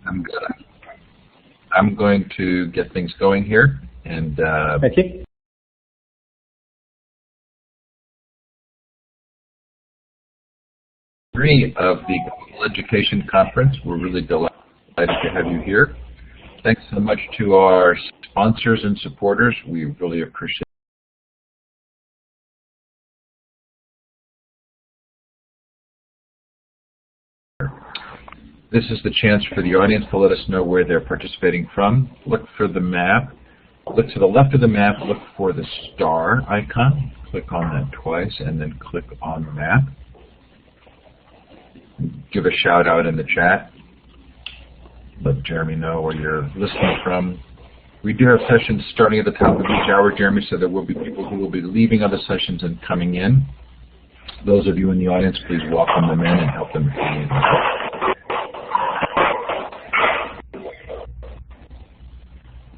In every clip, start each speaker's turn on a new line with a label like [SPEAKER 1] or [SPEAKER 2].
[SPEAKER 1] I'm good. I'm going to get things going here, and
[SPEAKER 2] thank you.
[SPEAKER 1] Of the Global Education Conference. We're really delighted to have you here. Thanks so much to our sponsors and supporters. We really appreciate it. This is the chance for the audience to let us know where they're participating from. Look for the map. Look to the left of the map. Look for the star icon. Click on that twice, and then click on the map. Give a shout out in the chat. Let Jeremy know where you're listening from. We do have sessions starting at the top of each hour, Jeremy, so there will be people who will be leaving other sessions and coming in. Those of you in the audience, please welcome them in and help them come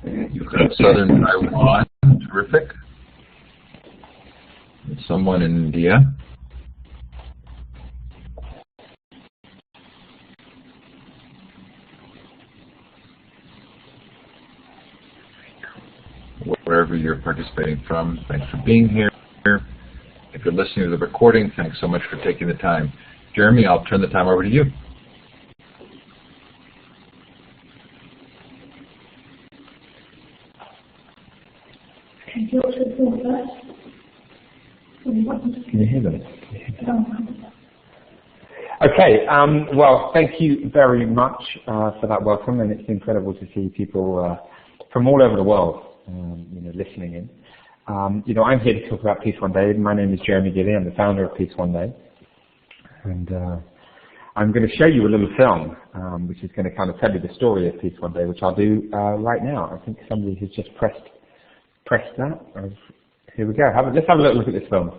[SPEAKER 1] in. You've got Southern Taiwan, terrific. And someone in India. Wherever you're participating from, thanks for being here. If you're listening to the recording, thanks so much for taking the time. Jeremy, I'll turn the time over to you.
[SPEAKER 3] Can you hear
[SPEAKER 2] them? Okay, well, thank you very much for that welcome, and it's incredible to see people from all over the world listening in. I'm here to talk about Peace One Day. My name is Jeremy Gilley. I'm the founder of Peace One Day. And I'm going to show you a little film, which is going to kind of tell you the story of Peace One Day, which I'll do right now. I think somebody has just pressed that. Here we go. Let's have a little look at this film.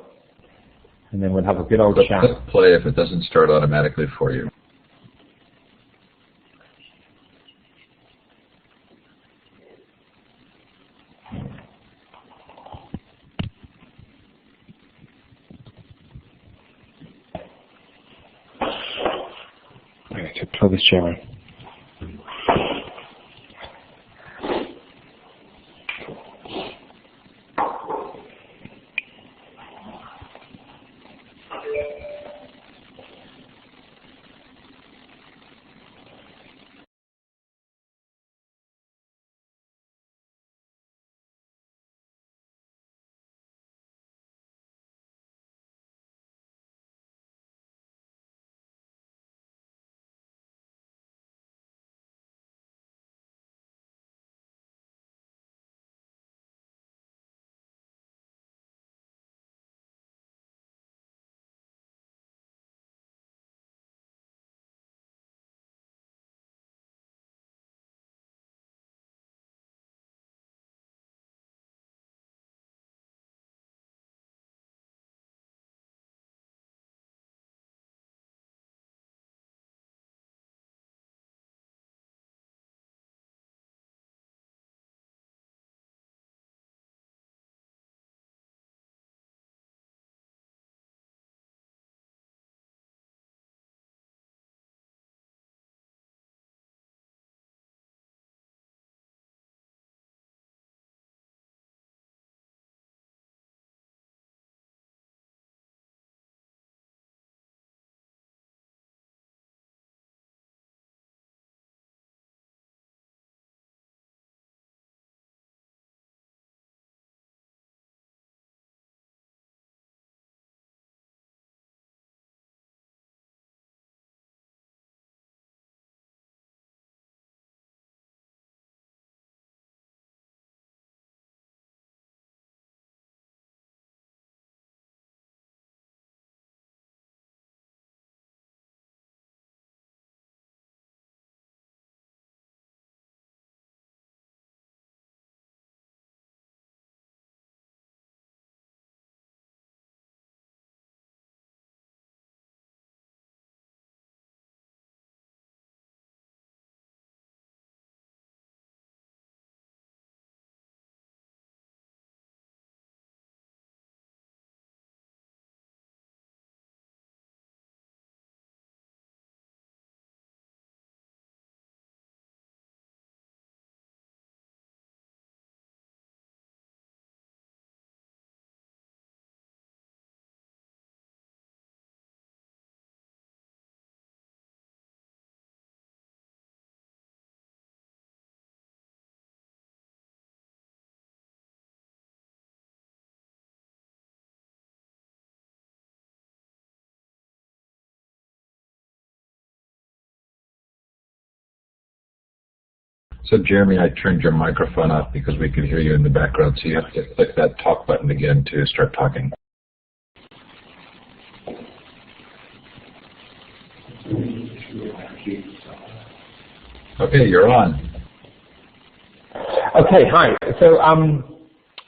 [SPEAKER 2] And then we'll have a good old chat.
[SPEAKER 1] Click play if it doesn't start automatically for you.
[SPEAKER 2] Pull this chair in.
[SPEAKER 1] So Jeremy, I turned your microphone off because we could hear you in the background, so you have to click that talk button again to start talking. Okay, you're on.
[SPEAKER 2] Okay, hi. So,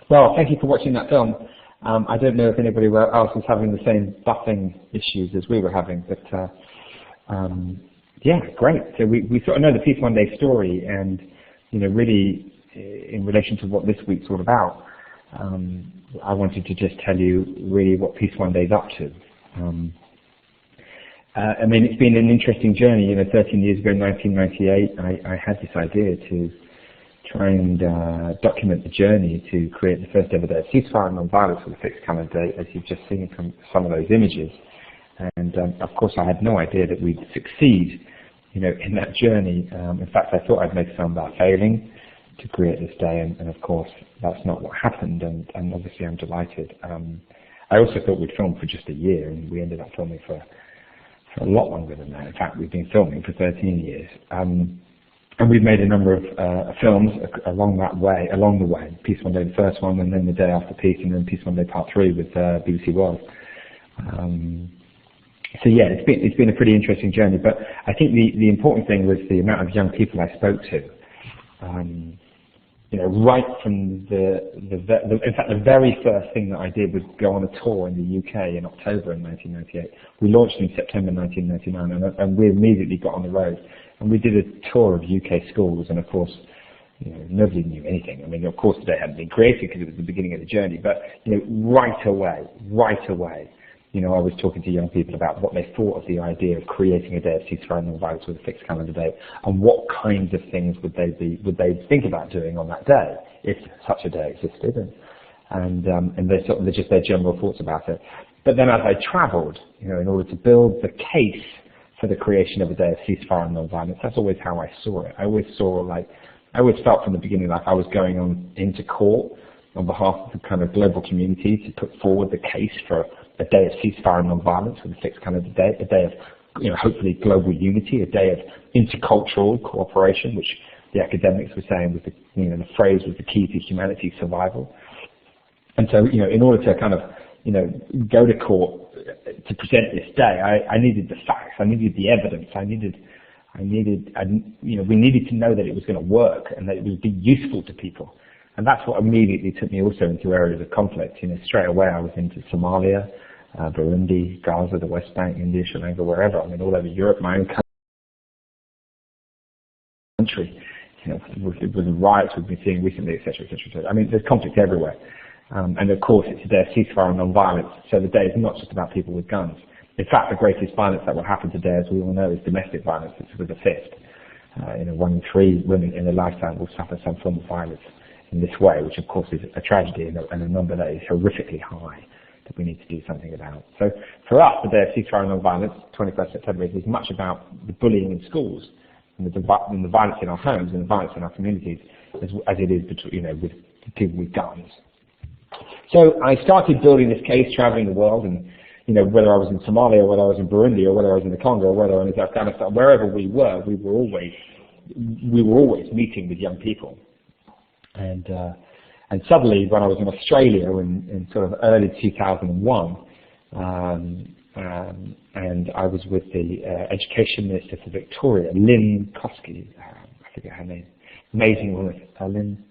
[SPEAKER 2] well, thank you for watching that film. I don't know if anybody else was having the same buffing issues as we were having, but yeah, great. So we sort of know the Peace One Day story, and really in relation to what this week's all about, I wanted to just tell you really what Peace One Day is up to. I mean, it's been an interesting journey. 13 years ago, in 1998, I had this idea to try and document the journey to create the first ever day of ceasefire and non-violence with a fixed calendar date, as you've just seen from some of those images. And of course, I had no idea that we'd succeed, in that journey. In fact, I thought I'd made a film about failing to create this day, and of course, that's not what happened. And obviously, I'm delighted. I also thought we'd film for just a year, and we ended up filming for a lot longer than that. In fact, we've been filming for 13 years. And we've made a number of films along the way. Peace One Day, the first one, and then The Day After Peace, and then Peace One Day Part 3 with BBC World. So yeah, it's been a pretty interesting journey. But I think the important thing was the amount of young people I spoke to. Right from in fact, the very first thing that I did was go on a tour in the UK in October in 1998. We launched in September 1999, and we immediately got on the road. And we did a tour of UK schools, and of course, nobody knew anything. I mean, of course, today hadn't been created because it was the beginning of the journey. But right away, I was talking to young people about what they thought of the idea of creating a day of ceasefire and non-violence with a fixed calendar date, and what kinds of things would they think about doing on that day if such a day existed, and they're just their general thoughts about it. But then as I travelled, in order to build the case for the creation of a day of ceasefire and non-violence, that's always how I saw it. I always felt from the beginning like I was going into court on behalf of the kind of global community to put forward the case for a day of ceasefire and non-violence with a fixed calendar date, a day of, hopefully global unity, a day of intercultural cooperation, which the academics were saying was the phrase was the key to humanity's survival. And so, in order to kind of, go to court to present this day, I needed the facts, I needed the evidence, we needed to know that it was going to work and that it would be useful to people. And that's what immediately took me also into areas of conflict. Straight away I was into Somalia, Burundi, Gaza, the West Bank, India, Sri Lanka, wherever. I mean, all over Europe, my own country, with the riots we've been seeing recently, etc., etc. I mean, there's conflict everywhere. And of course, it's a day of ceasefire and non-violence. So the day is not just about people with guns. In fact, the greatest violence that will happen today, as we all know, is domestic violence. It's with a fist. 1 in 3 women in a lifetime will suffer some form of violence in this way, which of course is a tragedy and a number that is horrifically high that we need to do something about. So for us, the day of ceasefire and non-violence, 21st September, is much about the bullying in schools and the violence in our homes and the violence in our communities as it is with people with guns. So I started building this case, traveling the world, and whether I was in Somalia, whether I was in Burundi, or whether I was in the Congo, or whether I was in Afghanistan, wherever we were always meeting with young people. And suddenly, when I was in Australia in sort of early 2001, and I was with the Education Minister for Victoria, Lynn Koski, I forget her name, amazing woman, Lynn.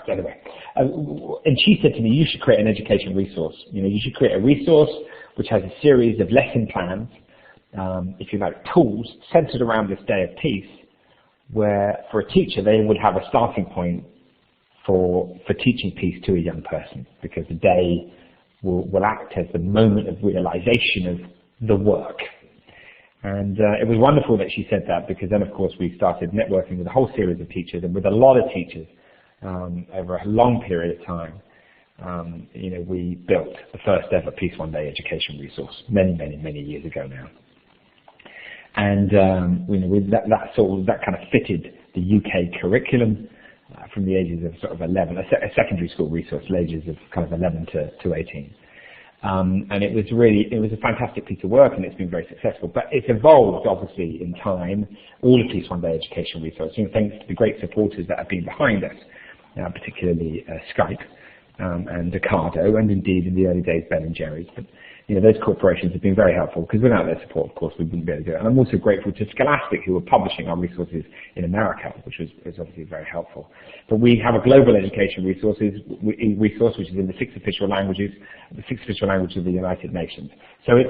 [SPEAKER 2] Anyway, and she said to me, you should create an education resource. You should create a resource which has a series of lesson plans, if you like, tools centered around this day of peace, where for a teacher they would have a starting point for teaching peace to a young person, because the day will act as the moment of realization of the work. And it was wonderful that she said that, because then of course we started networking with a whole series of teachers, and with a lot of teachers over a long period of time. We built the first ever Peace One Day education resource many years ago now. And that kind of fitted the UK curriculum from the ages of sort of 11, a secondary school resource, ages of kind of 11 to 18. And it was a fantastic piece of work, and it's been very successful. But it's evolved, obviously, in time, all of Peace One Day education resources, thanks to the great supporters that have been behind us, particularly Skype and Ocado, and indeed in the early days Ben & Jerry's. But those corporations have been very helpful, because without their support, of course, we wouldn't be able to do it. And I'm also grateful to Scholastic, who were publishing our resources in America, which was obviously very helpful. But we have a global education resource, which is in the six official languages of the United Nations. So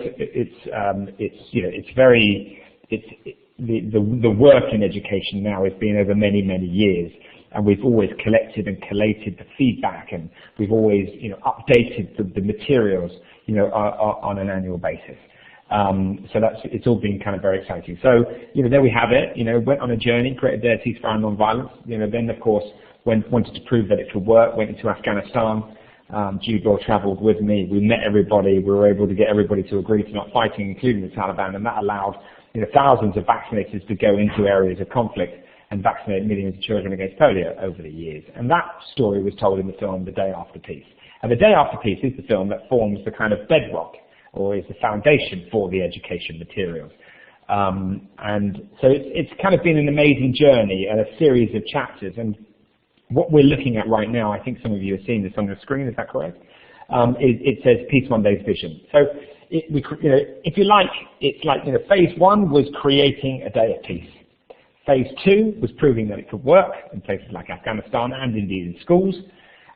[SPEAKER 2] the work in education now has been over many, many years. And we've always collected and collated the feedback, and we've always, updated the materials, on an annual basis. So it's all been kind of very exciting. So, there we have it. Went on a journey, created their ceasefire and non-violence. Then of course wanted to prove that it could work. Went into Afghanistan. Jude Law travelled with me. We met everybody. We were able to get everybody to agree to not fighting, including the Taliban, and that allowed thousands of vaccinators to go into areas of conflict and vaccinate millions of children against polio over the years. And that story was told in the film The Day After Peace. And The Day After Peace is the film that forms the kind of bedrock, or is the foundation for the education materials. And so it's kind of been an amazing journey and a series of chapters. And what we're looking at right now, I think some of you are seeing this on the screen, is that correct? It says Peace One Day's vision. So if you like, it's like, phase one was creating a day of peace. Phase two was proving that it could work in places like Afghanistan and indeed in schools.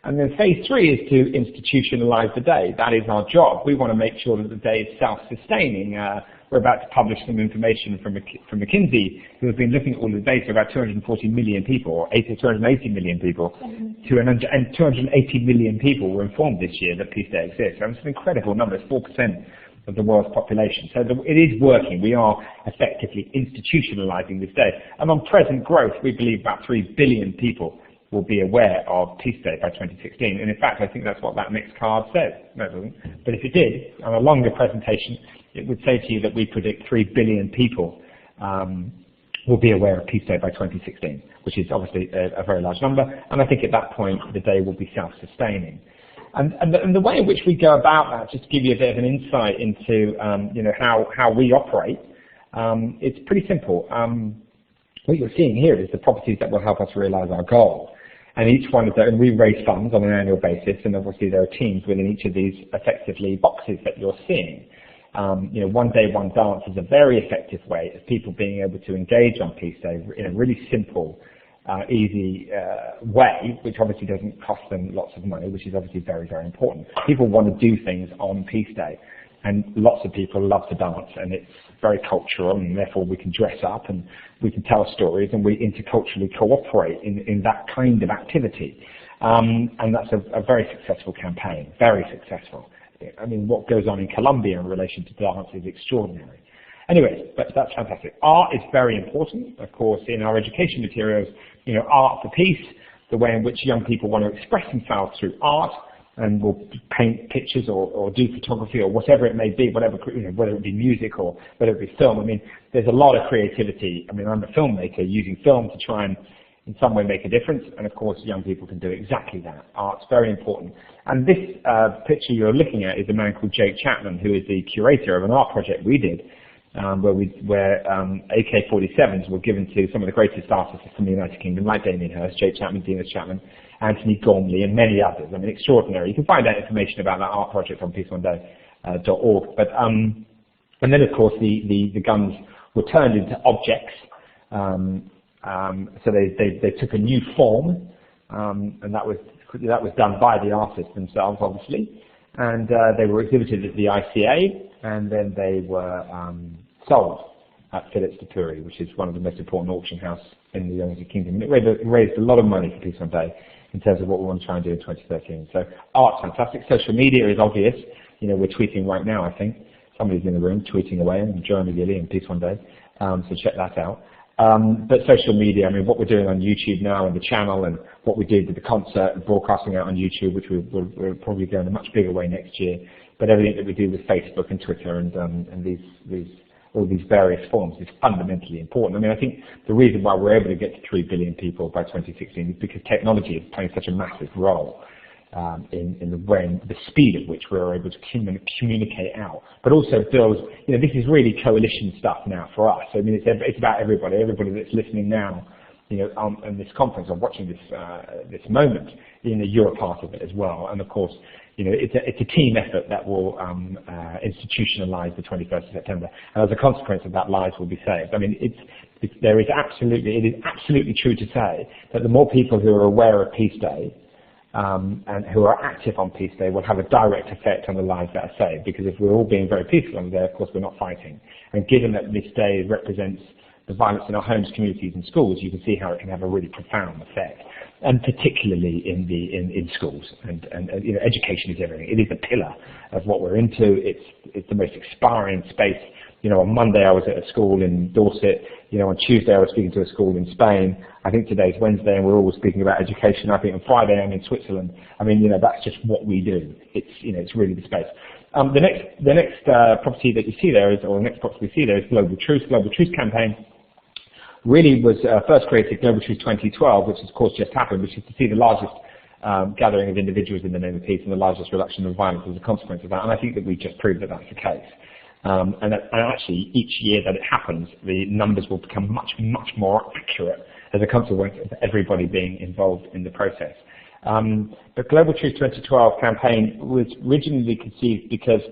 [SPEAKER 2] And then phase three is to institutionalize the day. That is our job. We want to make sure that the day is self-sustaining. We're about to publish some information from McKinsey, who have been looking at all the data about 240 million people, or 280 million people, and 280 million people were informed this year that Peace Day exists. That's an incredible number. It's 4% of the world's population. So it is working. We are effectively institutionalizing this day. And on present growth, we believe about 3 billion people will be aware of Peace Day by 2016. And in fact, I think that's what that next card says. No, it doesn't. But if it did, on a longer presentation, it would say to you that we predict 3 billion people will be aware of Peace Day by 2016, which is obviously a very large number. And I think at that point, the day will be self-sustaining. And the way in which we go about that, just to give you a bit of an insight into how we operate, it's pretty simple. What you're seeing here is the properties that will help us realize our goal. And each one of those, and we raise funds on an annual basis, and obviously there are teams within each of these effectively boxes that you're seeing. One Day, One Dance is a very effective way of people being able to engage on Peace Day in a really simple, easy way, which obviously doesn't cost them lots of money, which is obviously very, very important. People want to do things on Peace Day, and lots of people love to dance, and it's very cultural, and therefore we can dress up and we can tell stories, and we interculturally cooperate in that kind of activity. And that's a very successful campaign, very successful. I mean, what goes on in Colombia in relation to dance is extraordinary. Anyway, that's fantastic. Art is very important, of course, in our education materials. Art for peace, the way in which young people want to express themselves through art, and will paint pictures or do photography or whatever it may be, whether it be music or whether it be film. I mean, there's a lot of creativity. I mean, I'm a filmmaker using film to try and in some way make a difference, and of course young people can do exactly that. Art's very important. And this picture you're looking at is a man called Jake Chapman, who is the curator of an art project we did, where AK-47s were given to some of the greatest artists from the United Kingdom, like Damien Hirst, Jake Chapman, Dinas Chapman, Anthony Gormley, and many others. I mean, extraordinary. You can find out information about that art project on peaceoneday.org. But and then, of course, the guns were turned into objects. So they took a new form, and that was done by the artists themselves, obviously. And they were exhibited at the ICA, and then they were sold at Phillips de Pury, which is one of the most important auction houses in the United Kingdom. And it raised a lot of money for Peace One Day in terms of what we want to try and do in 2013. So art's fantastic. Social media is obvious. We're tweeting right now, I think. Somebody's in the room tweeting away, and Jeremy Gilley and Peace One Day. So check that out. But social media, I mean, what we're doing on YouTube now and the channel, and what we did with the concert and broadcasting out on YouTube, which we're probably going a much bigger way next year. But everything that we do with Facebook and Twitter and all these various forms is fundamentally important. I mean, I think the reason why we're able to get to 3 billion people by 2016 is because technology is playing such a massive role. in the way, the speed at which we're able to communicate out, but also build, this is really coalition stuff now for us. I mean, it's about everybody that's listening now, on this conference, or watching this moment, you're a part of it as well. And of course, it's a team effort that will institutionalize the 21st of September. And as a consequence of that, lives will be saved. I mean, it is absolutely true to say that the more people who are aware of Peace Day and who are active on Peace Day will have a direct effect on the lives that are saved. Because if we're all being very peaceful on the day, of course, we're not fighting. And given that this day represents the violence in our homes, communities, and schools, you can see how it can have a really profound effect, and particularly in schools. And education is everything. It is a pillar of what we're into. It's the most inspiring space. On Monday I was at a school in Dorset. On Tuesday I was speaking to a school in Spain. I think today's Wednesday and we're all speaking about education. I think on Friday I'm in Switzerland. I mean, that's just what we do. It's really the space. The next property that you see there is, or the next property we see there is Global Truth. Global Truth campaign really was first created, Global Truth 2012, which of course just happened, which is to see the largest gathering of individuals in the name of peace and the largest reduction of violence as a consequence of that. And I think that we just proved that that's the case. And actually, each year that it happens, the numbers will become much, much more accurate as a consequence of everybody being involved in the process. The Global Truth 2012 campaign was originally conceived because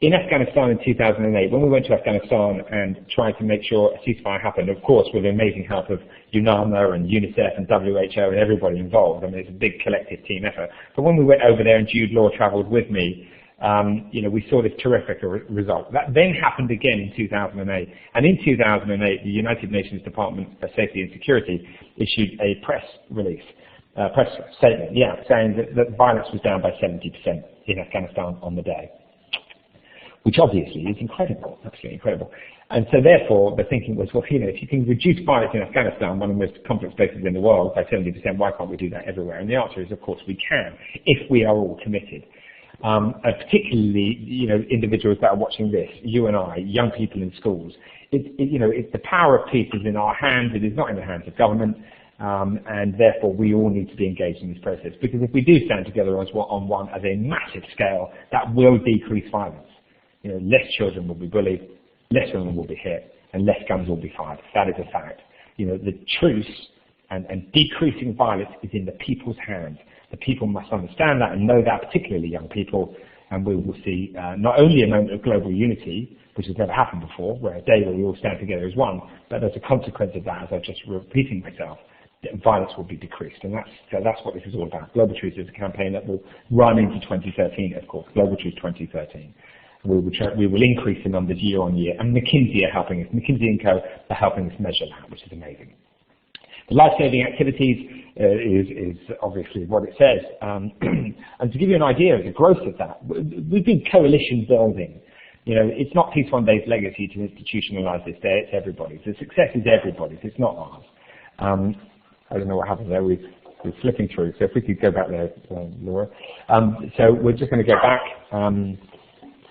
[SPEAKER 2] in Afghanistan in 2008, when we went to Afghanistan and tried to make sure a ceasefire happened, of course, with the amazing help of UNAMA and UNICEF and WHO and everybody involved. I mean, it's a big collective team effort. But when we went over there and Jude Law travelled with me, we saw this terrific result. That then happened again in 2008. And in 2008, the United Nations Department of Safety and Security issued a press release, press statement, saying that violence was down by 70% in Afghanistan on the day, which obviously is incredible, absolutely incredible. And so therefore, the thinking was, well, if you can reduce violence in Afghanistan, one of the most complex places in the world, by 70%, why can't we do that everywhere? And the answer is, of course, we can, if we are all committed. And particularly, individuals that are watching this, you and I, young people in schools, it's the power of peace is in our hands, it is not in the hands of government, and therefore we all need to be engaged in this process. Because if we do stand together on one as a massive scale, that will decrease violence. Less children will be bullied, less women will be hit, and less guns will be fired. That is a fact. The truce and decreasing violence is in the people's hands. The people must understand that and know that, particularly young people, and we will see not only a moment of global unity, which has never happened before, where a day where we all stand together as one, but as a consequence of that, as I'm just repeating myself, violence will be decreased. And that's what this is all about. Global Truth is a campaign that will run into 2013, of course, Global Truth 2013. We will increase the numbers year on year, and McKinsey are helping us. McKinsey & Co. are helping us measure that, which is amazing. The life-saving activities is obviously what it says. And to give you an idea of the growth of that, we've been coalition building. It's not Peace One Day's legacy to institutionalize this day, it's everybody's. The success is everybody's, it's not ours. I don't know what happened there, we're flipping through, so if we could go back there, Laura. So we're just going to go back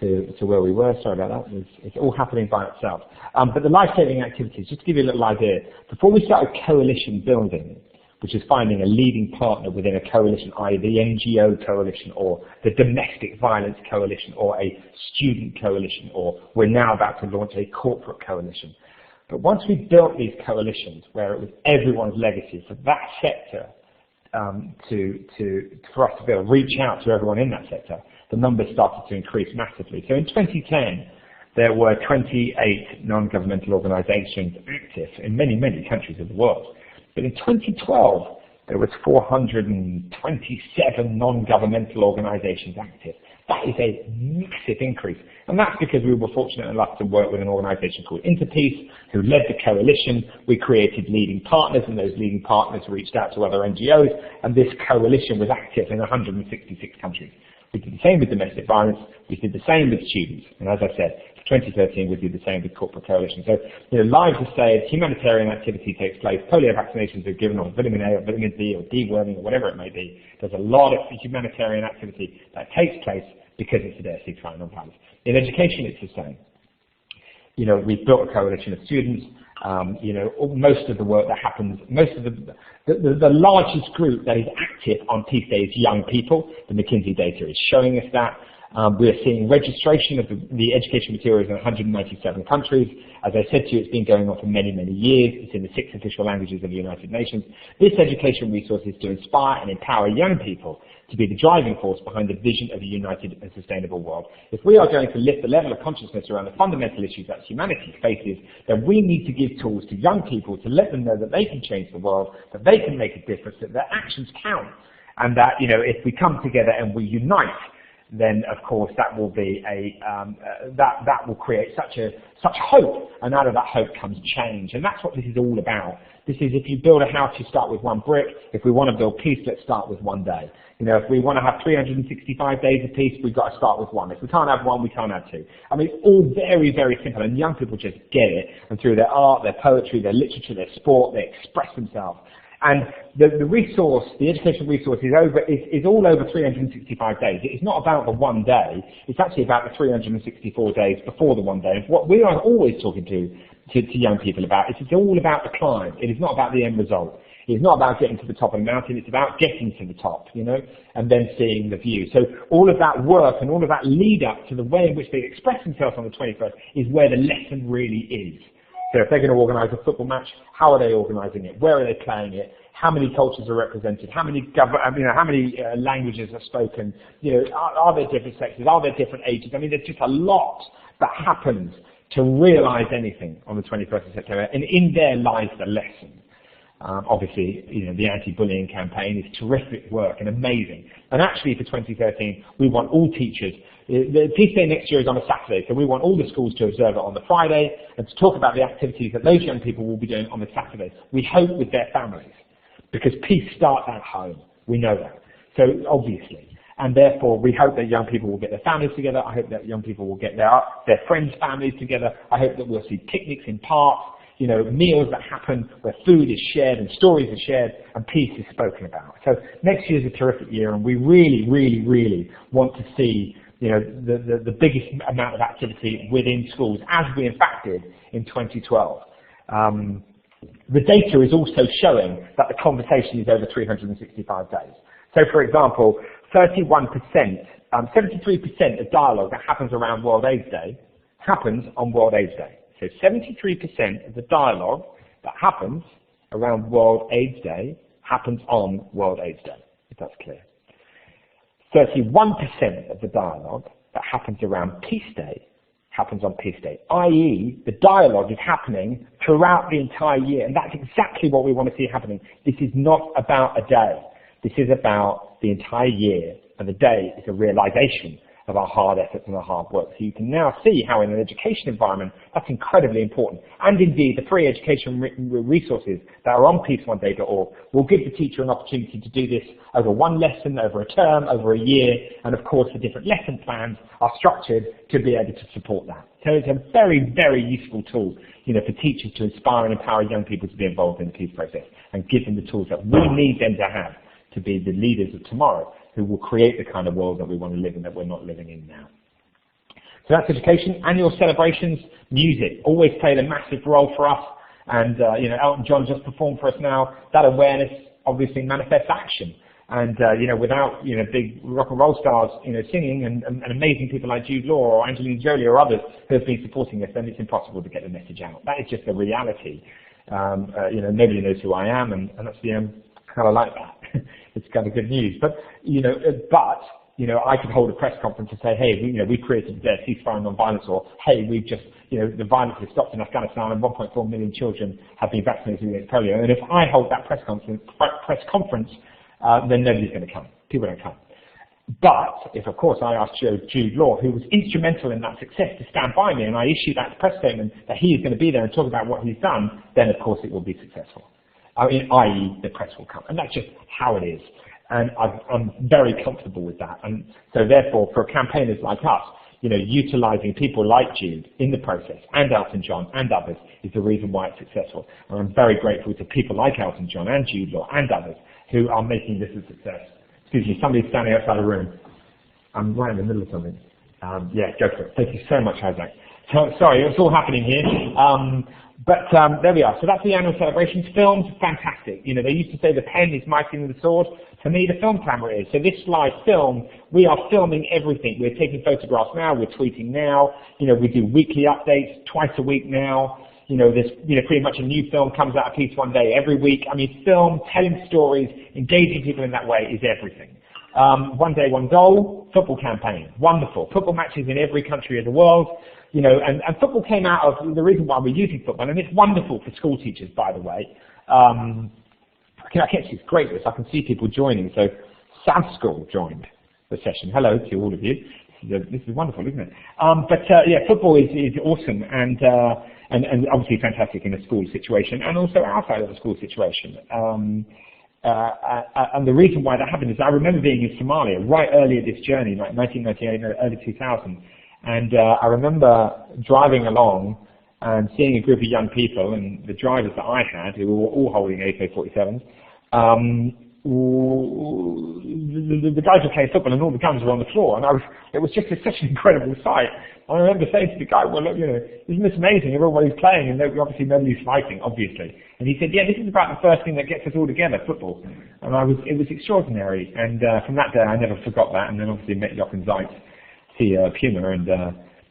[SPEAKER 2] to where we were. Sorry about that. It's all happening by itself. But the life-saving activities, just to give you a little idea, before we started coalition building, which is finding a leading partner within a coalition, i.e. the NGO coalition or the domestic violence coalition or a student coalition, or we're now about to launch a corporate coalition. But once we built these coalitions where it was everyone's legacy for that sector for us to be able to reach out to everyone in that sector, the numbers started to increase massively. So in 2010, there were 28 non-governmental organizations active in many, many countries of the world. But in 2012, there was 427 non-governmental organizations active. That is a massive increase. And that's because we were fortunate enough to work with an organization called Interpeace, who led the coalition. We created leading partners, and those leading partners reached out to other NGOs, and this coalition was active in 166 countries. We did the same with domestic violence, we did the same with students, and as I said, 2013 we did the same with corporate coalition. So, lives are saved, humanitarian activity takes place, polio vaccinations are given, or vitamin A or vitamin D or deworming or whatever it may be. There's a lot of humanitarian activity that takes place because it's a day of ceasefire and non-violence. In education it's the same. We've built a coalition of students, Most of the work that happens, most of the largest group that is active on Peace Day is young people. The McKinsey data is showing us that. We're seeing registration of the education materials in 197 countries. As I said to you, it's been going on for many, many years. It's in the 6 official languages of the United Nations. This education resource is to inspire and empower young people to be the driving force behind the vision of a united and sustainable world. If we are going to lift the level of consciousness around the fundamental issues that humanity faces, then we need to give tools to young people to let them know that they can change the world, that they can make a difference, that their actions count, and that, if we come together and we unite, then of course that will be that will create such hope, and out of that hope comes change, and that's what this is all about. This is, if you build a house, you start with one brick. If we want to build peace, let's start with one day. If we want to have 365 days of peace, we've got to start with one. If we can't have one, we can't have two. I mean, it's all very, very simple, and young people just get it, and through their art, their poetry, their literature, their sport, they express themselves. And the resource, the education resource is all over 365 days. It's not about the one day. It's actually about the 364 days before the one day. What we are always talking to young people about is it's all about the climb. It is not about the end result. It's not about getting to the top of the mountain. It's about getting to the top, and then seeing the view. So all of that work and all of that lead up to the way in which they express themselves on the 21st is where the lesson really is. So if they're going to organise a football match, how are they organising it? Where are they playing it? How many cultures are represented? How many languages are spoken? Are there different sexes? Are there different ages? I mean, there's just a lot that happens to realise anything on the 21st of September, and in there lies the lesson. Obviously, the anti-bullying campaign is terrific work and amazing. And actually, for 2013, we want all teachers. The Peace Day next year is on a Saturday, so we want all the schools to observe it on the Friday and to talk about the activities that those young people will be doing on the Saturday. We hope with their families, because peace starts at home. We know that. So obviously. And therefore, we hope that young people will get their families together. I hope that young people will get their friends' families together. I hope that we'll see picnics in parks, meals that happen where food is shared and stories are shared and peace is spoken about. So next year is a terrific year, and we really, really, really want to see the biggest amount of activity within schools, as we in fact did in 2012. The data is also showing that the conversation is over 365 days. So, for example, 31%, 73% of dialogue that happens around World AIDS Day happens on World AIDS Day. So 73% of the dialogue that happens around World AIDS Day happens on World AIDS Day, if that's clear. 31% of the dialogue that happens around Peace Day happens on Peace Day, i.e. the dialogue is happening throughout the entire year, and that's exactly what we want to see happening. This is not about a day. This is about the entire year, and the day is a realization of our hard efforts and our hard work. So you can now see how in an education environment that's incredibly important. And indeed, the free education resources that are on peace1day.org will give the teacher an opportunity to do this over one lesson, over a term, over a year, and of course the different lesson plans are structured to be able to support that. So it's a very, very useful tool, for teachers to inspire and empower young people to be involved in the peace process and give them the tools that we need them to have to be the leaders of tomorrow, who will create the kind of world that we want to live in that we're not living in now. So that's education. Annual celebrations, music, always played a massive role for us. And, Elton John just performed for us now. That awareness obviously manifests action. And, without, big rock and roll stars, singing and amazing people like Jude Law or Angelina Jolie or others who have been supporting us, then it's impossible to get the message out. That is just the reality. Nobody knows who I am, and that's kind of like that. It's kind of good news. But I could hold a press conference and say, hey, we created the ceasefire and non-violence, or hey, we've just, the violence has stopped in Afghanistan and 1.4 million children have been vaccinated against polio. And if I hold that press conference, then nobody's going to come. People don't come. But if, of course, I asked Jude Law, who was instrumental in that success, to stand by me, and I issue that press statement that he is going to be there and talk about what he's done, then, of course, it will be successful. I.e., the press will come. And that's just how it is. And I'm very comfortable with that. And so, therefore, for campaigners like us, utilizing people like Jude in the process, and Elton John and others, is the reason why it's successful. And I'm very grateful to people like Elton John and Jude Law and others who are making this a success. Excuse me, somebody's standing outside the room. I'm right in the middle of something. Yeah, go for it. Thank you so much, Isaac. So, sorry, it's all happening here. But there we are. So that's the annual celebrations. Films, fantastic. You know, they used to say the pen is mightier than the sword. For me, the film camera is. So this slide, film, we are filming everything. We're taking photographs now. We're tweeting now. You know, we do weekly updates twice a week now. You know, there's pretty much a new film comes out a piece one day every week. I mean, film, telling stories, engaging people in that way is everything. One day, one goal, football campaign, wonderful. Football matches in every country of the world. You know, and football came out of the reason why we're using football, and it's wonderful for school teachers, by the way. I can see it's great. I can see people joining. So, South School joined the session. Hello to all of you. This is wonderful, isn't it? Yeah, football is awesome and obviously fantastic in a school situation, and also outside of the school situation. And the reason why that happened is I remember being in Somalia right earlier this journey, like 1998, early 2000. And I remember driving along and seeing a group of young people, and the drivers that I had, who were all holding AK-47s, the guys were playing football and all the guns were on the floor, and it was just such an incredible sight. I remember saying to the guy, well, look, you know, isn't this amazing? Everybody's playing, and obviously nobody's fighting, obviously. And he said, yeah, this is about the first thing that gets us all together, football. And it was extraordinary. And from that day, I never forgot that. And then obviously met Jochen Zeitz, CEO of Puma, and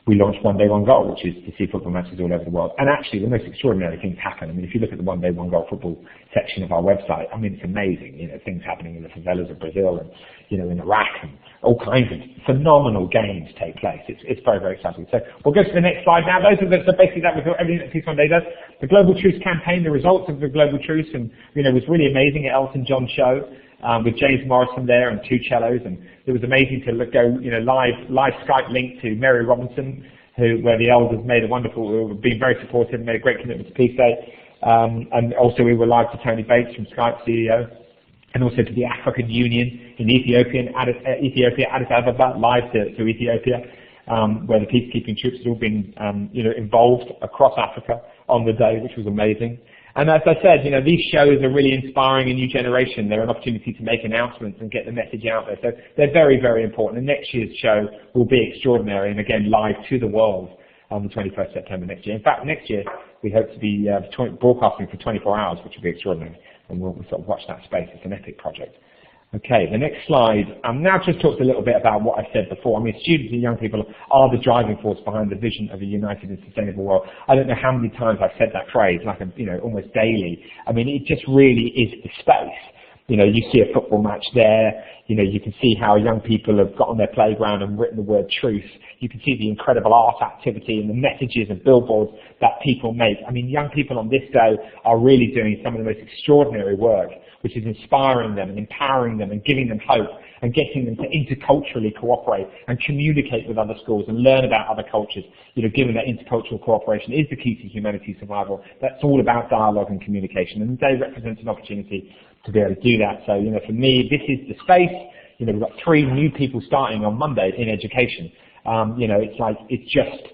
[SPEAKER 2] we launched One Day, One Goal, which is to see football matches all over the world. And actually, the most extraordinary things happen. I mean, if you look at the One Day, One Goal football section of our website, I mean, it's amazing. You know, things happening in the favelas of Brazil and, you know, in Iraq, and all kinds of phenomenal games take place. It's very, very exciting. So we'll go to the next slide now. So basically that was everything that Peace One Day does. The Global Truce campaign, the results of the Global Truce, and, you know, was really amazing at Elton John show. With James Morrison there and two cellos, and it was amazing to go, you know, live Skype link to Mary Robinson, where the elders made a wonderful, been very supportive, made a great commitment to Peace Day, and also we were live to Tony Bates from Skype CEO, and also to the African Union in Ethiopia, Addis Ababa, live to Ethiopia, where the peacekeeping troops had all been, you know, involved across Africa on the day, which was amazing. And as I said, you know, these shows are really inspiring a new generation. They're an opportunity to make announcements and get the message out there. So they're very, very important. And next year's show will be extraordinary, and again, live to the world on the 21st September next year. In fact, next year, we hope to be broadcasting for 24 hours, which will be extraordinary. And we'll sort of watch that space. It's an epic project. Okay, the next slide. Now just talked a little bit about what I said before. I mean, students and young people are the driving force behind the vision of a united and sustainable world. I don't know how many times I've said that phrase, like, you know, almost daily. I mean, it just really is the space. You know, you see a football match there. You know, you can see how young people have got on their playground and written the word truth. You can see the incredible art activity and the messages and billboards that people make. I mean, young people on this day are really doing some of the most extraordinary work, which is inspiring them and empowering them and giving them hope and getting them to interculturally cooperate and communicate with other schools and learn about other cultures. You know, given that intercultural cooperation is the key to humanity survival, that's all about dialogue and communication. And the day represents an opportunity to be able to do that. So, you know, for me, this is the space. You know, we've got 3 new people starting on Monday in education. You know, it's like, it's just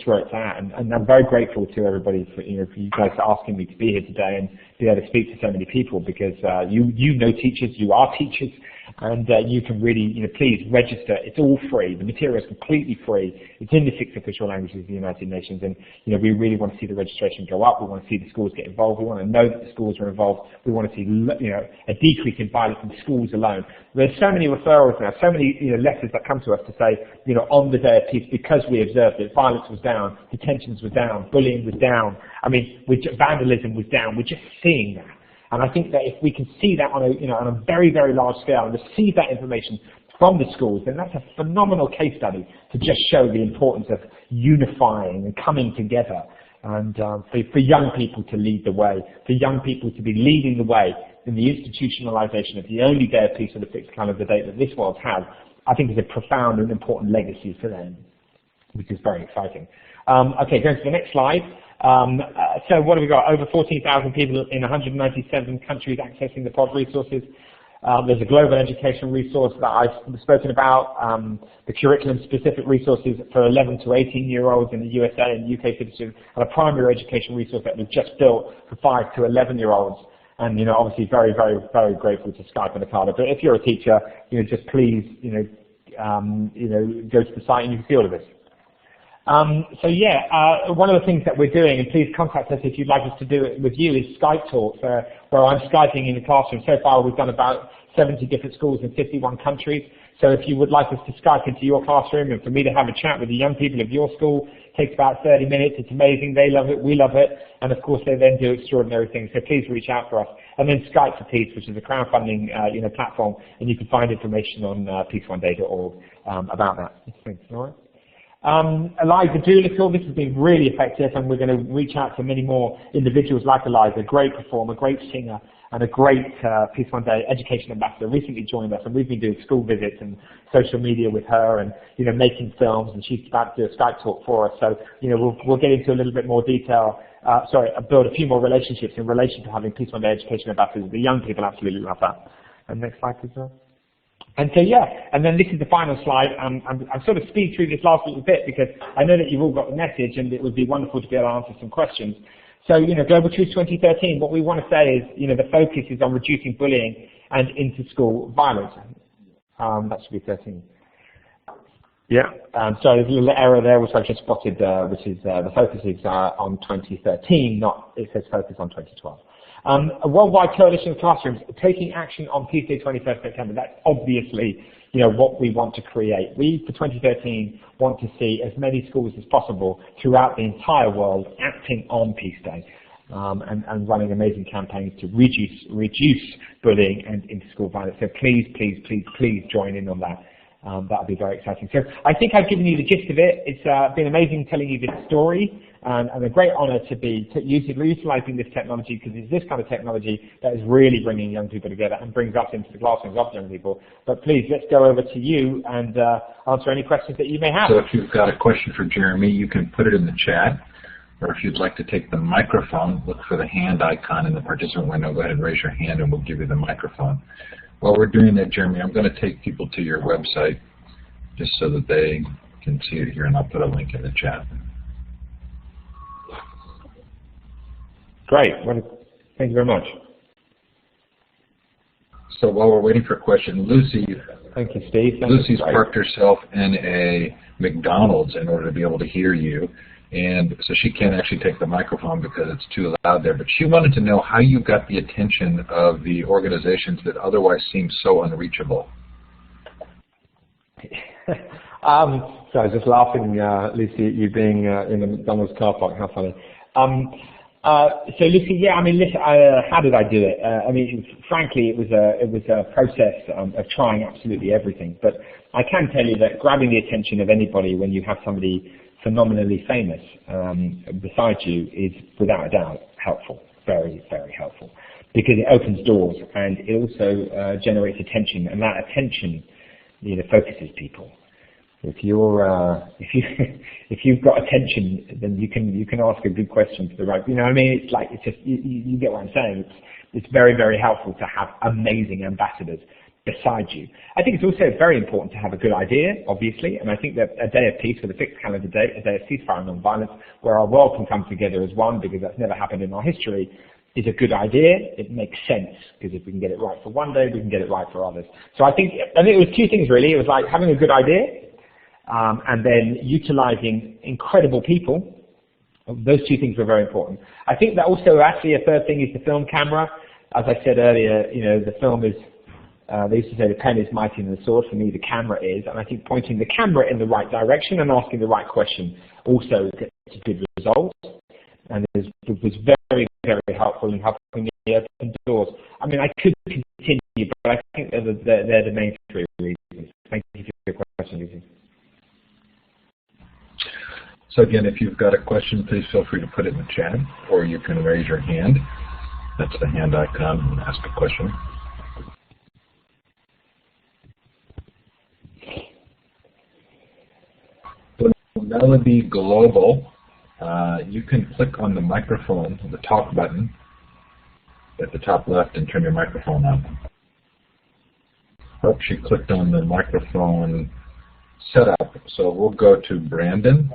[SPEAKER 2] where it's at, and I'm very grateful to everybody for you guys asking me to be here today and be able to speak to so many people, because you know teachers, you are teachers, and you can really, you know, please register. It's all free. The material is completely free. It's in the 6 official languages of the United Nations, and you know, we really want to see the registration go up. We want to see the schools get involved. We want to know that the schools are involved. We want to see, you know, a decrease in violence in schools alone. There's so many referrals now, so many, you know, letters that come to us to say, you know, on the day of peace, because we observed it, violence was down, detentions were down, bullying was down. I mean, vandalism was down. We're just seeing that. And I think that if we can see that on a, you know, on a very, very large scale and receive that information from the schools, then that's a phenomenal case study to just show the importance of unifying and coming together, and for young people to lead the way, for young people to be leading the way in the institutionalization of the only day of peace and the fixed calendar date that this world has. I think is a profound and important legacy for them, which is very exciting. Okay, going to the next slide. So what have we got? Over 14,000 people in 197 countries accessing the pod resources. There's a global education resource that I've spoken about, the curriculum-specific resources for 11 to 18-year-olds in the USA and UK citizens, and a primary education resource that was just built for 5 to 11-year-olds. And, you know, obviously very, very, very grateful to Skype and Ocado. But if you're a teacher, you know, just please, go to the site and you can see all of this. So yeah, one of the things that we're doing, and please contact us if you'd like us to do it with you, is Skype talks, where I'm Skyping in the classroom. So far we've done about 70 different schools in 51 countries. So if you would like us to Skype into your classroom and for me to have a chat with the young people of your school, it takes about 30 minutes. It's amazing. They love it. We love it. And of course, they then do extraordinary things. So please reach out for us. And then Skype for Peace, which is a crowdfunding platform, and you can find information on peaceoneday.org about that. Thanks. All right. Eliza Doolittle, this has been really effective, and we're going to reach out to many more individuals like Eliza, great performer, great singer, and a great Peace One Day education ambassador. Recently joined us, and we've been doing school visits and social media with her, and making films, and she's about to do a Skype talk for us. So we'll get into a little bit more detail. Build a few more relationships in relation to having Peace One Day education ambassadors. The young people absolutely love that. And next slide, please, sir. And so yeah, and then this is the final slide. I'm sort of speed through this last little bit because I know that you've all got the message, and it would be wonderful to be able to answer some questions. So Global Truth 2013, what we want to say is the focus is on reducing bullying and inter-school violence. That should be 13. Yeah. Sorry, there's a little error there which I've just spotted, which is the focus is on 2013, not it says focus on 2012. A worldwide coalition of classrooms taking action on Peace Day 21st September. That's obviously what we want to create. We, for 2013, want to see as many schools as possible throughout the entire world acting on Peace Day and running amazing campaigns to reduce bullying and inter-school violence. So please join in on that. That would be very exciting. So I think I've given you the gist of it. It's been amazing telling you this story, and a great honour to be utilising this technology, because it's this kind of technology that is really bringing young people together and brings us into the classrooms of young people. But please, let's go over to you and answer any questions that you may have.
[SPEAKER 1] So if you've got a question for Jeremy, you can put it in the chat, or if you'd like to take the microphone, look for the hand icon in the participant window, go ahead and raise your hand and we'll give you the microphone. While we're doing that, Jeremy, I'm going to take people to your website just so that they can see it here, and I'll put a link in the chat.
[SPEAKER 2] Great. Thank you very much.
[SPEAKER 1] So while we're waiting for a question, Lucy.
[SPEAKER 2] Thank you, Steve.
[SPEAKER 1] Lucy's parked herself in a McDonald's in order to be able to hear you. And so she can't actually take the microphone because it's too loud there. But she wanted to know how you got the attention of the organizations that otherwise seem so unreachable.
[SPEAKER 2] So I was just laughing, Lucy, at you being in the McDonald's car park. How funny. So Lucy, yeah, how did I do it? Frankly, it was a process of trying absolutely everything. But I can tell you that grabbing the attention of anybody when you have somebody phenomenally famous beside you is without a doubt helpful, very, very helpful, because it opens doors and it also generates attention, and that attention focuses people. If you've got attention, then you can ask a good question to the right. It's like, it's just you get what I'm saying. It's very, very helpful to have amazing ambassadors beside you. I think it's also very important to have a good idea, obviously, and I think that a day of peace with a fixed calendar date, a day of ceasefire and non-violence, where our world can come together as one, because that's never happened in our history, is a good idea. It makes sense, because if we can get it right for one day, we can get it right for others. So I think it was two things really. It was like having a good idea, and then utilizing incredible people. Those two things were very important. I think that also actually a third thing is the film camera. As I said earlier, the film is, they used to say the pen is mightier than the sword. For me, the camera is, and I think pointing the camera in the right direction and asking the right question also gets good results, and it was very, very helpful in helping me open doors. I could continue, but I think they're the main three reasons. Thank you for your question, Lucy.
[SPEAKER 1] So again, if you've got a question, please feel free to put it in the chat, or you can raise your hand. That's the hand icon, and ask a question. Melody Global, you can click on the microphone, the talk button at the top left, and turn your microphone on. She clicked on the microphone setup, so we'll go to Brandon.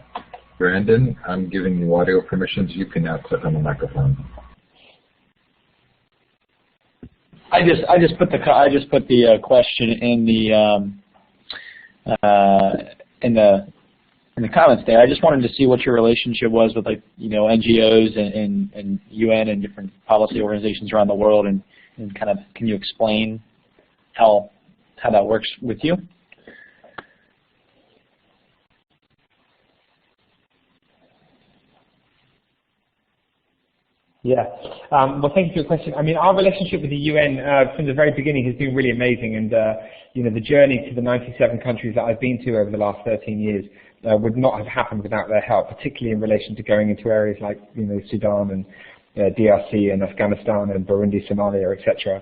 [SPEAKER 1] Brandon, I'm giving you audio permissions. You can now click on the microphone.
[SPEAKER 4] I just put the question in the the comments there. I just wanted to see what your relationship was with, like, NGOs and UN and different policy organizations around the world, and kind of, can you explain how that works with you?
[SPEAKER 2] Yeah. Well, thank you for your question. I mean, our relationship with the UN from the very beginning has been really amazing, and the journey to the 97 countries that I've been to over the last 13 years would not have happened without their help, particularly in relation to going into areas like Sudan and DRC and Afghanistan and Burundi, Somalia, etc.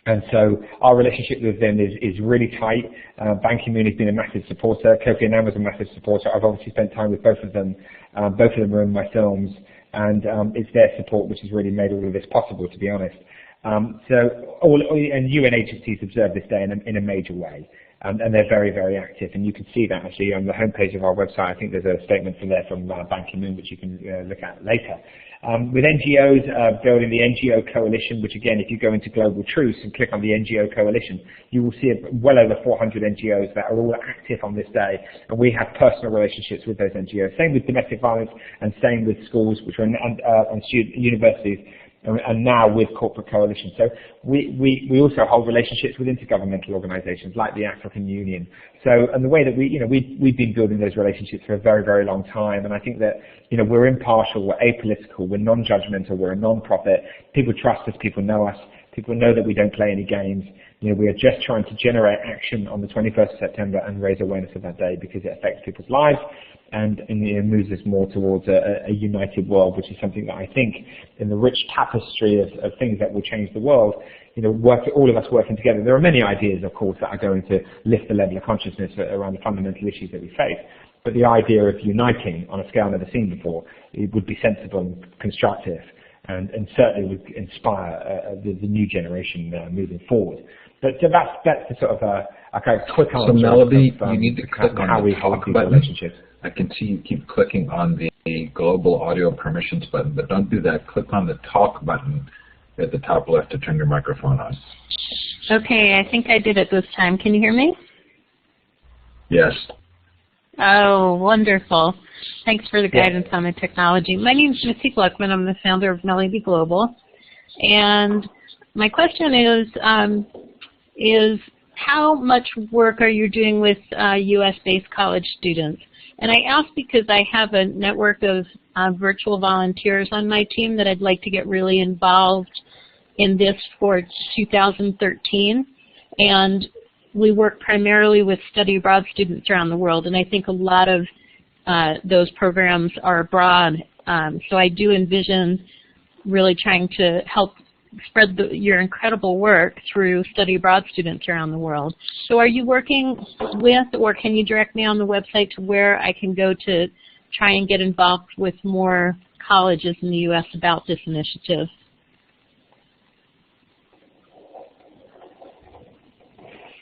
[SPEAKER 2] And so our relationship with them is really tight. Ban Ki-moon has been a massive supporter. Kofi Annan was a massive supporter. I've obviously spent time with both of them. Both of them are in my films. And it's their support which has really made all of this possible, to be honest. And UN agencies observe this day in a major way, and they're very, very active. And you can see that actually on the homepage of our website. I think there's a statement from there from Ban Ki-moon, which you can look at later. With NGOs, building the NGO coalition, which again, if you go into Global Truths and click on the NGO coalition, you will see well over 400 NGOs that are all active on this day, and we have personal relationships with those NGOs. Same with domestic violence, and same with schools, which are and universities, and now with corporate coalitions. So we also hold relationships with intergovernmental organizations like the African Union. So, and the way that we've been building those relationships for a very, very long time, and I think that we're impartial, we're apolitical, we're non-judgmental, we're a non-profit. People trust us, people know us, people know that we don't play any games. We are just trying to generate action on the 21st of September and raise awareness of that day because it affects people's lives and it moves us more towards a united world, which is something that I think in the rich tapestry of things that will change the world, all of us working together. There are many ideas, of course, that are going to lift the level of consciousness around the fundamental issues that we face. But the idea of uniting on a scale never seen before, it would be sensible and constructive and certainly would inspire the new generation moving forward. But so that's the sort of a kind of quick answer.
[SPEAKER 1] So Melody, you need to click on
[SPEAKER 2] how
[SPEAKER 1] the
[SPEAKER 2] we hold
[SPEAKER 1] talk
[SPEAKER 2] these
[SPEAKER 1] button.
[SPEAKER 2] relationships.
[SPEAKER 1] I can see you keep clicking on the global audio permissions button, but don't do that. Click on the talk button at the top left to turn your microphone on.
[SPEAKER 5] Okay, I think I did it this time. Can you hear me?
[SPEAKER 1] Yes.
[SPEAKER 5] Oh, wonderful. Thanks for the guidance on the technology. My name is Missy Gluckman. I'm the founder of Melody Global. And my question is how much work are you doing with U.S.-based college students? And I ask because I have a network of virtual volunteers on my team that I'd like to get really involved in this for 2013. And we work primarily with study abroad students around the world, and I think a lot of those programs are abroad. So I do envision really trying to help spread your incredible work through study abroad students around the world. So are you working with, or can you direct me on the website to where I can go to try and get involved with more colleges in the U.S. about this initiative?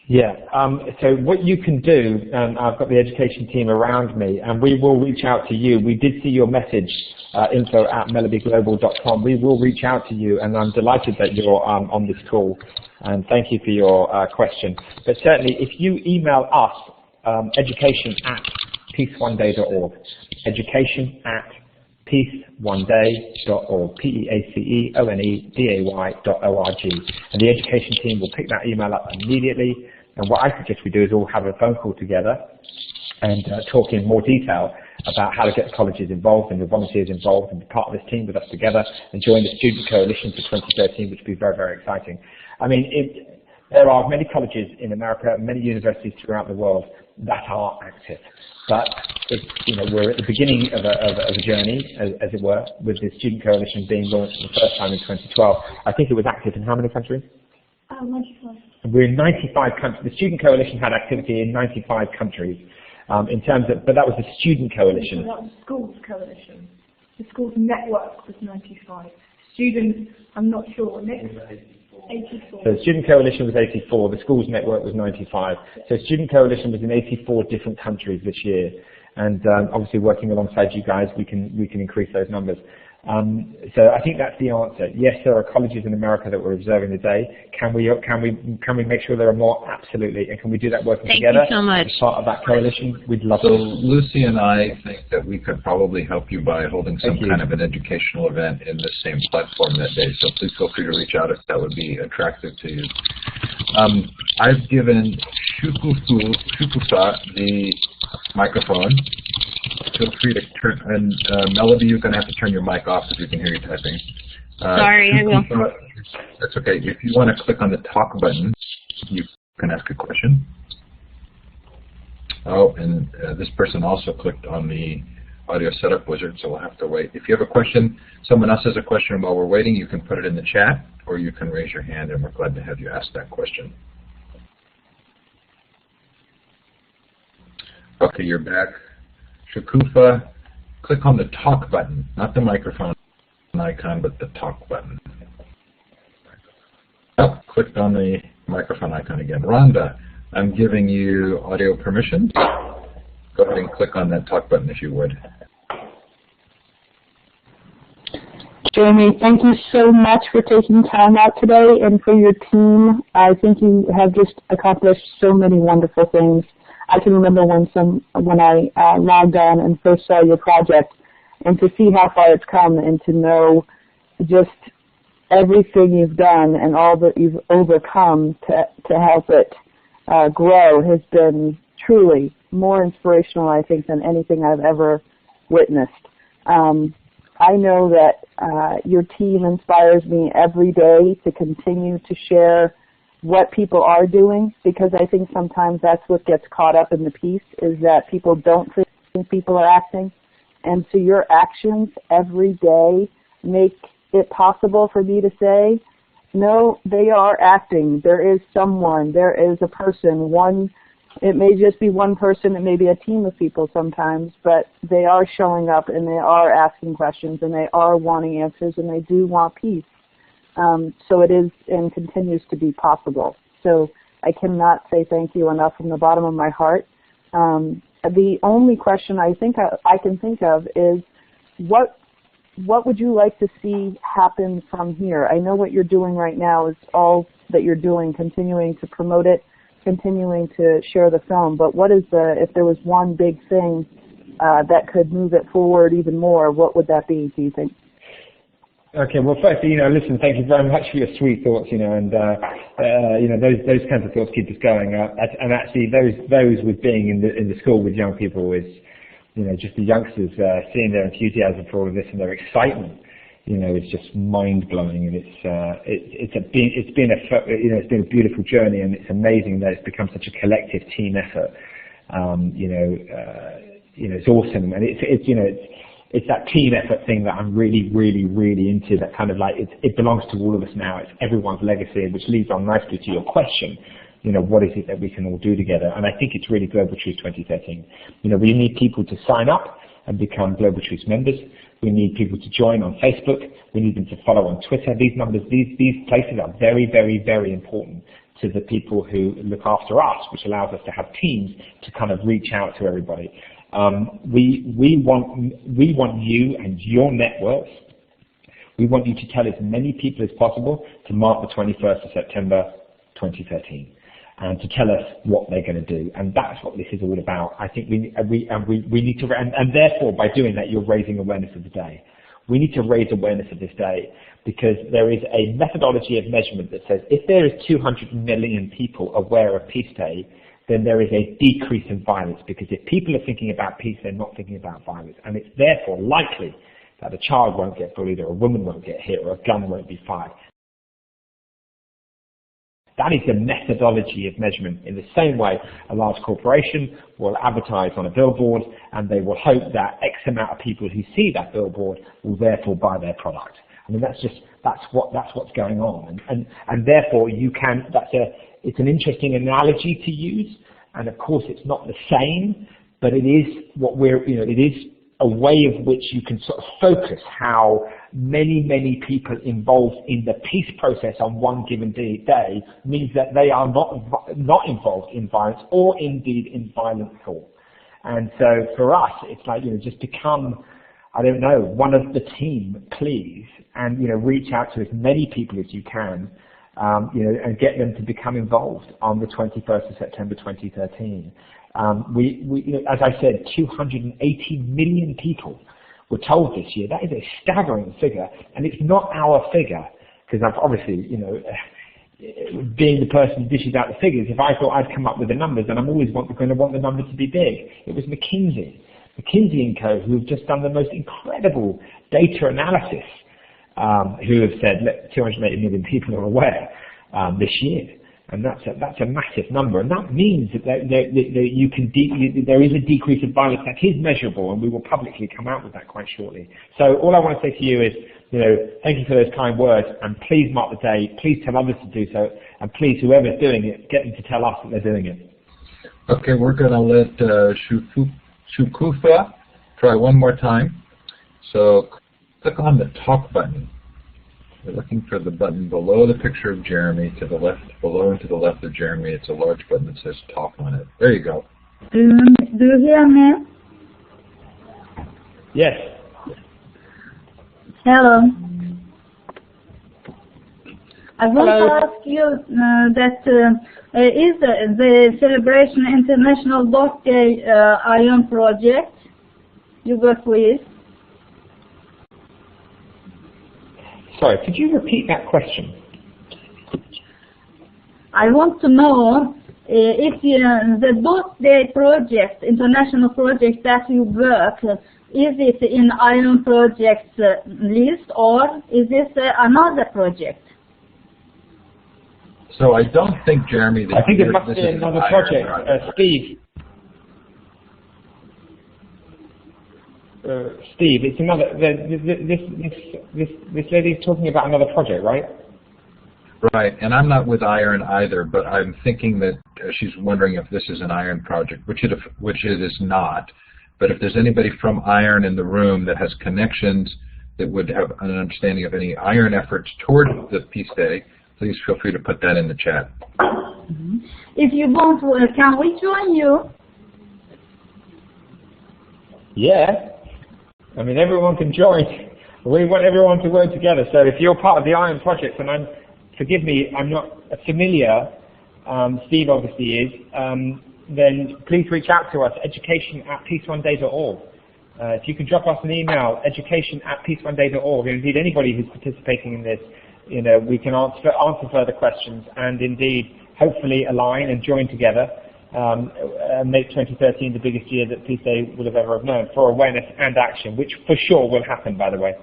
[SPEAKER 2] Yeah, so what you can do, and I've got the education team around me, and we will reach out to you. We did see your message, info@melodyglobal.com. We will reach out to you, and I'm delighted that you're on this call, and thank you for your question. But certainly, if you email us, education@peaceoneday.org, education@peaceoneday.org, peaceoneday.org, and the education team will pick that email up immediately. And what I suggest we do is all have a phone call together and talk in more detail about how to get the colleges involved and the volunteers involved and be part of this team with us together and join the Student Coalition for 2013, which would be very, very exciting. I mean, there are many colleges in America, many universities throughout the world that are active. But we're at the beginning of a journey, as it were, with the Student Coalition being launched for the first time in 2012. I think it was active in how many countries?
[SPEAKER 3] 95.
[SPEAKER 2] We're in 95 countries. The Student Coalition had activity in 95 countries, in terms of, but that was the Student Coalition.
[SPEAKER 3] So that was the Schools Coalition. The Schools Network was 95. Students, I'm not sure. Nick? 84.
[SPEAKER 2] So the Student Coalition was 84. The Schools Network was 95. So Student Coalition was in 84 different countries this year, and obviously working alongside you guys, we can increase those numbers. So I think that's the answer. Yes, there are colleges in America that we're observing today. Can we make sure there are more? Absolutely. And can we do that working together?
[SPEAKER 5] Thank you so much.
[SPEAKER 2] As part of that coalition, we'd love
[SPEAKER 1] So
[SPEAKER 2] to.
[SPEAKER 1] Lucy and I think that we could probably help you by holding some
[SPEAKER 2] Thank you.
[SPEAKER 1] kind of an educational event in the same platform that day. So please feel free to reach out if that would be attractive to you. I've given Shukufa the microphone. Feel free to turn, and Melody, you're going to have to turn your mic off if you can hear you typing.
[SPEAKER 5] Sorry, I will.
[SPEAKER 1] That's okay. If you want to click on the talk button, you can ask a question. Oh, and this person also clicked on the audio setup wizard, so we'll have to wait. If you have a question, someone else has a question while we're waiting, you can put it in the chat, or you can raise your hand, and we're glad to have you ask that question. Okay, you're back. Shakufa, click on the talk button, not the microphone icon, but the talk button. Oh, clicked on the microphone icon again. Rhonda, I'm giving you audio permission. Go ahead and click on that talk button if you would.
[SPEAKER 6] Jeremy, thank you so much for taking time out today and for your team. I think you have just accomplished so many wonderful things. I can remember when I logged on and first saw your project, and to see how far it's come and to know just everything you've done and all that you've overcome to help it grow has been truly more inspirational, I think, than anything I've ever witnessed. I know that your team inspires me every day to continue to share what people are doing, because I think sometimes that's what gets caught up in the piece, is that people don't think people are acting. And so your actions every day make it possible for me to say, no, they are acting. There is someone, there is a person, one. It may just be one person, it may be a team of people sometimes, but they are showing up and they are asking questions and they are wanting answers and they do want peace. So it is and continues to be possible. So I cannot say thank you enough from the bottom of my heart. The only question I think I can think of is what would you like to see happen from here? I know what you're doing right now is all that you're doing, continuing to promote it, continuing to share the film, but what is if there was one big thing that could move it forward even more, what would that be, do you think?
[SPEAKER 2] Okay, well, firstly, listen, thank you very much for your sweet thoughts, and those kinds of thoughts keep us going. And actually, those with being in the school with young people is, just the youngsters seeing their enthusiasm for all of this and their excitement, is just mind blowing, and it's been a beautiful journey, and it's amazing that it's become such a collective team effort. It's awesome, and it's that team effort thing that I'm really, really, really into, that kind of like, it belongs to all of us now. It's everyone's legacy, which leads on nicely to your question. What is it that we can all do together? And I think it's really Global Truth 2013. We need people to sign up and become Global Truth members. We need people to join on Facebook. We need them to follow on Twitter. These numbers, these places are very, very, very important to the people who look after us, which allows us to have teams to kind of reach out to everybody. We want you and your networks. We want you to tell as many people as possible to mark the 21st of September 2013 and to tell us what they're going to do. And that's what this is all about. I think we need to, and therefore by doing that, you're raising awareness of the day. We need to raise awareness of this day because there is a methodology of measurement that says if there is 200 million people aware of Peace Day, then there is a decrease in violence, because if people are thinking about peace, they're not thinking about violence. And it's therefore likely that a child won't get bullied, or a woman won't get hit, or a gun won't be fired. That is the methodology of measurement. In the same way, a large corporation will advertise on a billboard, and they will hope that X amount of people who see that billboard will therefore buy their product. I mean, that's what's going on, and therefore it's an interesting analogy to use, and of course it's not the same, but it is it is a way of which you can sort of focus how many people involved in the peace process on one given day means that they are not involved in violence or indeed in violent thought. And so for us, it's like, just become I don't know, one of the team, please, and reach out to as many people as you can, and get them to become involved on the 21st of September 2013. We, as I said, 280 million people were told this year. That is a staggering figure, and it's not our figure, because I've obviously, being the person who dishes out the figures, if I thought I'd come up with the numbers, then I'm always going to want the number to be big. It was McKinsey & Co., who have just done the most incredible data analysis, who have said, look, 280 million people are aware this year. And that's a massive number, and that means that there is a decrease of violence that is measurable, and we will publicly come out with that quite shortly. So all I want to say to you is, thank you for those kind words, and please mark the day. Please tell others to do so, and please, whoever's doing it, get them to tell us that they're doing it.
[SPEAKER 1] Okay, we're going to let Shukufa try one more time. So click on the talk button. We're looking for the button below the picture of Jeremy, to the left, below and to the left of Jeremy. It's a large button that says talk on it. There you go.
[SPEAKER 6] Do you hear me?
[SPEAKER 2] Yes.
[SPEAKER 6] Hello. I want to ask you is the Celebration International Birthday Iron Project you work with?
[SPEAKER 2] Sorry, could you repeat that question?
[SPEAKER 6] I want to know if the birthday project, international project that you work, is it in Iron Project's list, or is this another project?
[SPEAKER 1] So I don't think, Jeremy, that
[SPEAKER 2] I think it must be another project. Steve. Steve, it's another. This lady's talking about another project, right?
[SPEAKER 1] Right, and I'm not with Iron either, but I'm thinking that she's wondering if this is an Iron project, which it is not. But if there's anybody from Iron in the room that has connections that would have an understanding of any Iron efforts toward the Peace Day, please feel free to put that in the chat.
[SPEAKER 6] If you want, can we join you?
[SPEAKER 2] Yeah. I mean, everyone can join. We want everyone to work together. So if you're part of the Iron Project, and forgive me, I'm not familiar, Steve obviously is, then please reach out to us, education@peaceoneday.org. If you can drop us an email, education@peaceoneday.org, and indeed anybody who's participating in this, we can answer further questions, and indeed, hopefully align and join together. Make 2013 the biggest year that Peace Day will have ever known for awareness and action, which for sure will happen, by the way.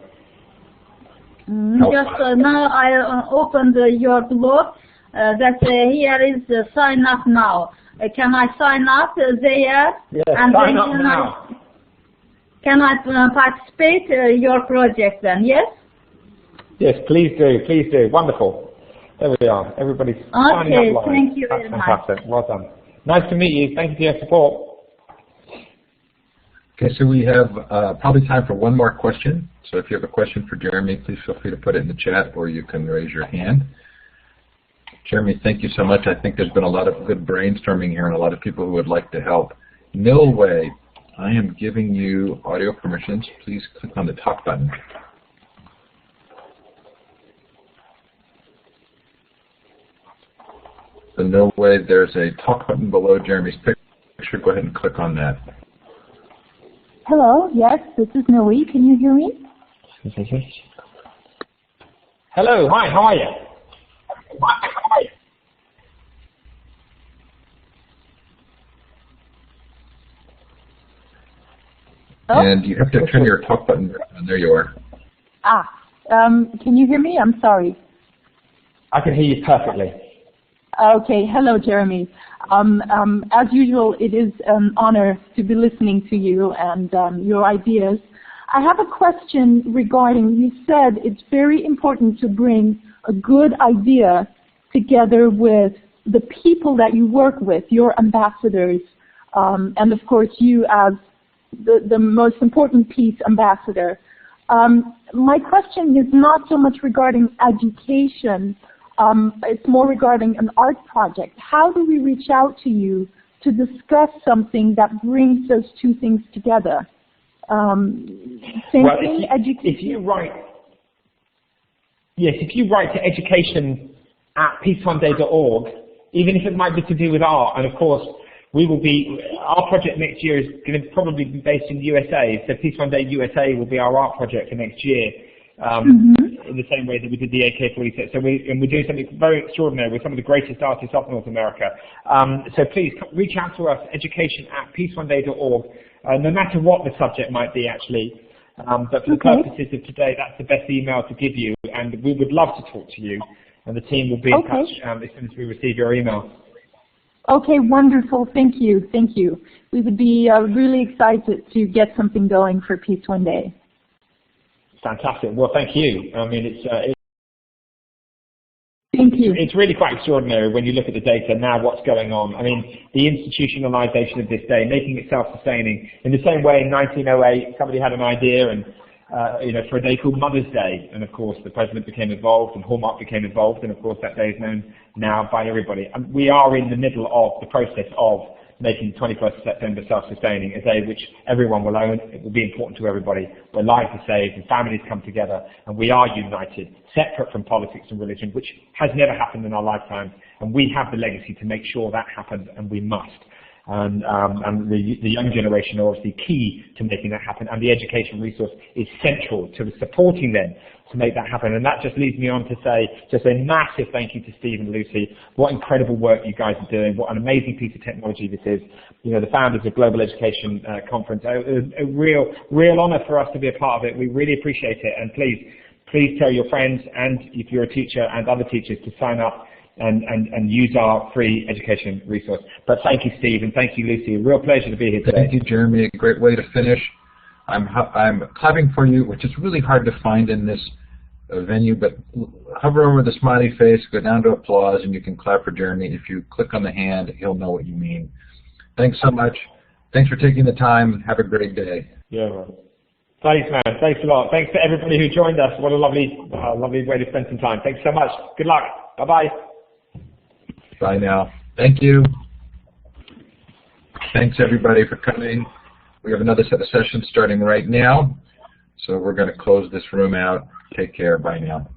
[SPEAKER 6] Just now I opened your blog. Here is sign up now. Can I sign up there?
[SPEAKER 2] Yes,
[SPEAKER 6] and
[SPEAKER 2] sign up now.
[SPEAKER 6] Can I participate in your project then? Yes.
[SPEAKER 2] Yes, please do. Please do. Wonderful. There we are. Everybody's signing up live.
[SPEAKER 6] Okay. Thank you very much.
[SPEAKER 2] Fantastic. Well done. Nice to meet you. Thank you for your support.
[SPEAKER 1] Okay, so we have probably time for one more question. So if you have a question for Jeremy, please feel free to put it in the chat, or you can raise your hand. Jeremy, thank you so much. I think there's been a lot of good brainstorming here and a lot of people who would like to help. Milway, I am giving you audio permissions. Please click on the talk button. So Milway, there's a talk button below Jeremy's picture. Go ahead and click on that.
[SPEAKER 6] Hello, yes, this is Noe. Can you hear me?
[SPEAKER 2] Hello, hi, how are you?
[SPEAKER 1] And you have to turn your talk button on. There you are.
[SPEAKER 6] Can you hear me? I'm sorry.
[SPEAKER 2] I can hear you perfectly.
[SPEAKER 6] Okay, hello, Jeremy. As usual, it is an honor to be listening to you and your ideas. I have a question regarding, you said it's very important to bring a good idea together with the people that you work with, your ambassadors, and of course you as the most important peace ambassador. My question is not so much regarding education, it's more regarding an art project. How do we reach out to you to discuss something that brings those two things together? Same
[SPEAKER 2] Well,
[SPEAKER 6] thing,
[SPEAKER 2] if you write to education@peaceoneday.org, even if it might be to do with art, and of course, our project next year is going to probably be based in the USA, so Peace One Day USA will be our art project for next year, in the same way that we did the AK-47. So we're doing something very extraordinary with some of the greatest artists of North America. So please reach out to us, education@peaceoneday.org, no matter what the subject might be, actually. But for the purposes of today, that's the best email to give you, and we would love to talk to you, and the team will be in touch as soon as we receive your email.
[SPEAKER 6] Okay, wonderful. Thank you. Thank you. We would be really excited to get something going for Peace One Day.
[SPEAKER 2] Fantastic. Well, thank you. I mean,
[SPEAKER 6] Thank you.
[SPEAKER 2] It's really quite extraordinary when you look at the data now, what's going on. I mean, the institutionalization of this day, making it self-sustaining. In the same way, in 1908, somebody had an idea and for a day called Mother's Day, and of course the president became involved and Hallmark became involved, and of course that day is known now by everybody. And we are in the middle of the process of making 21st of September self-sustaining, a day which everyone will own. It will be important to everybody, where lives are saved and families come together, and we are united, separate from politics and religion, which has never happened in our lifetime, and we have the legacy to make sure that happens, and we must. And the young generation are obviously key to making that happen, and the education resource is central to supporting them to make that happen. And that just leads me on to say just a massive thank you to Steve and Lucy. What incredible work you guys are doing. What an amazing piece of technology this is. You know, the founders of Global Education Conference. A real honor for us to be a part of it. We really appreciate it. And please tell your friends, and if you're a teacher and other teachers, to sign up and use our free education resource. But thank you, Steve, and thank you, Lucy. A real pleasure to be here today.
[SPEAKER 1] Thank you, Jeremy. A great way to finish. I'm clapping for you, which is really hard to find in this venue, but hover over the smiley face, go down to applause, and you can clap for Jeremy. If you click on the hand, he'll know what you mean. Thanks so much. Thanks for taking the time. Have a great day.
[SPEAKER 2] Yeah, well. Thanks, man. Thanks a lot. Thanks to everybody who joined us. What a lovely way to spend some time. Thanks so much. Good luck. Bye-bye.
[SPEAKER 1] Bye now. Thank you. Thanks, everybody, for coming. We have another set of sessions starting right now, so we're going to close this room out. Take care. Bye now.